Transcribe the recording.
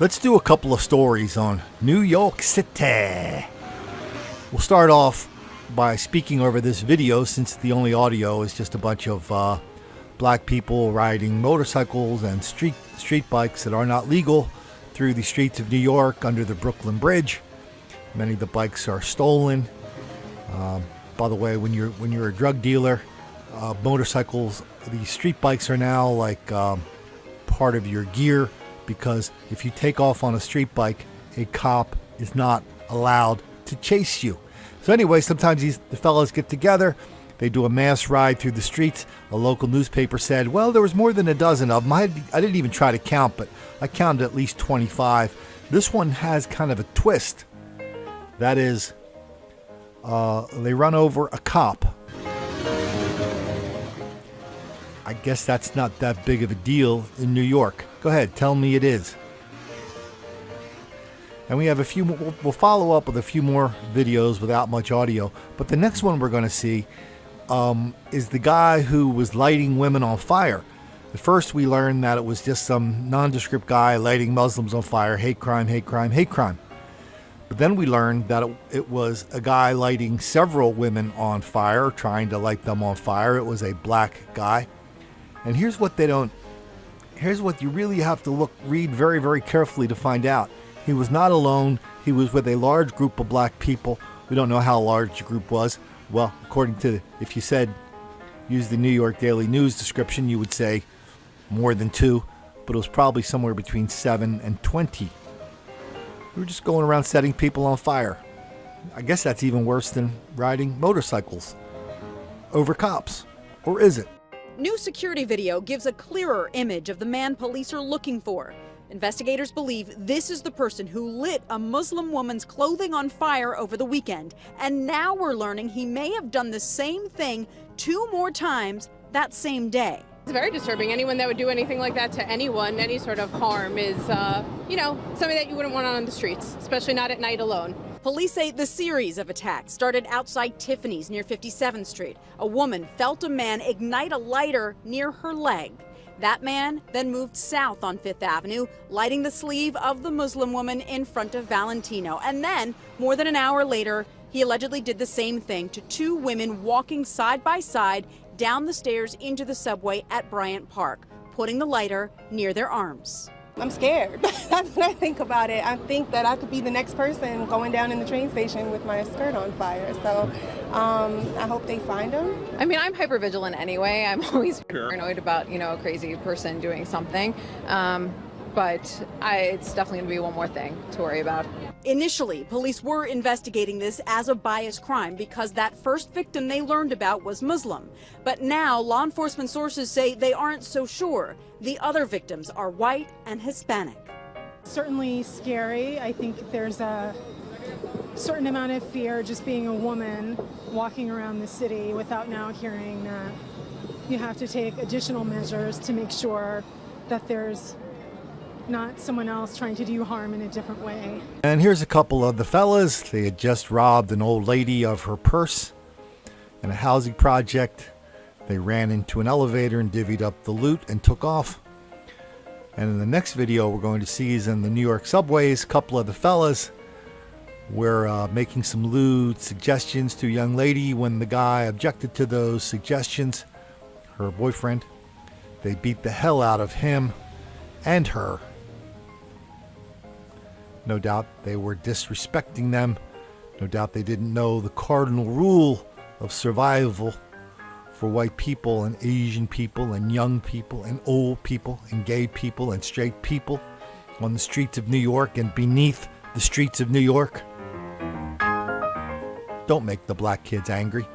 Let's do a couple of stories on New York City. We'll start off by speaking over this video, since the only audio is just a bunch of black people riding motorcycles and street bikes that are not legal through the streets of New York under the Brooklyn Bridge. Many of the bikes are stolen. By the way, when you're a drug dealer, motorcycles, the street bikes are now like part of your gear, because if you take off on a street bike, a cop is not allowed to chase you. So anyway, sometimes the fellas get together. They do a mass ride through the streets. A local newspaper said, well, there was more than a dozen of them. I didn't even try to count, but I counted at least 25. This one has kind of a twist. That is, they run over a cop. I guess that's not that big of a deal in New York. Go ahead, tell me it is. And we have a few more. We'll follow up with a few more videos without much audio. But the next one we're going to see is the guy who was lighting women on fire. At first we learned that it was just some nondescript guy lighting Muslims on fire. Hate crime, hate crime, hate crime. But then we learned that it was a guy lighting several women on fire, trying to light them on fire. It was a black guy. And here's what you really have to read very, very carefully to find out. He was not alone. He was with a large group of black people. We don't know how large the group was. Well, according to, if you use the New York Daily News description, you would say more than 2, but it was probably somewhere between 7 and 20. We were just going around setting people on fire. I guess that's even worse than riding motorcycles over cops. Or is it? New security video gives a clearer image of the man police are looking for. Investigators believe this is the person who lit a Muslim woman's clothing on fire over the weekend. And now we're learning he may have done the same thing 2 more times that same day. It's very disturbing. Anyone that would do anything like that to anyone, any sort of harm, is, something that you wouldn't want on the streets, especially not at night alone. Police say the series of attacks started outside Tiffany's near 57th Street. A woman felt a man ignite a lighter near her leg. That man then moved south on 5th Avenue, lighting the sleeve of the Muslim woman in front of Valentino. And then, more than an hour later, he allegedly did the same thing to 2 women walking side by side down the stairs into the subway at Bryant Park, putting the lighter near their arms. I'm scared. That's what I think about it. I think that I could be the next person going down in the train station with my skirt on fire. So I hope they find him. I mean, I'm hypervigilant anyway. I'm always paranoid about, a crazy person doing something. But it's definitely going to be one more thing to worry about. Initially, police were investigating this as a bias crime because that first victim they learned about was Muslim. But now law enforcement sources say they aren't so sure. The other victims are white and Hispanic. Certainly scary. I think there's a certain amount of fear just being a woman walking around the city without now hearing that you have to take additional measures to make sure that there's not someone else trying to do you harm in a different way. And here's a couple of the fellas. They had just robbed an old lady of her purse in a housing project. They ran into an elevator and divvied up the loot and took off. And in the next video we're going to see is in the New York subways. A couple of the fellas were making some lewd suggestions to a young lady. When the guy objected to those suggestions, her boyfriend, they beat the hell out of him and her. No doubt they were disrespecting them. No doubt they didn't know the cardinal rule of survival for white people and Asian people and young people and old people and gay people and straight people on the streets of New York and beneath the streets of New York. Don't make the black kids angry.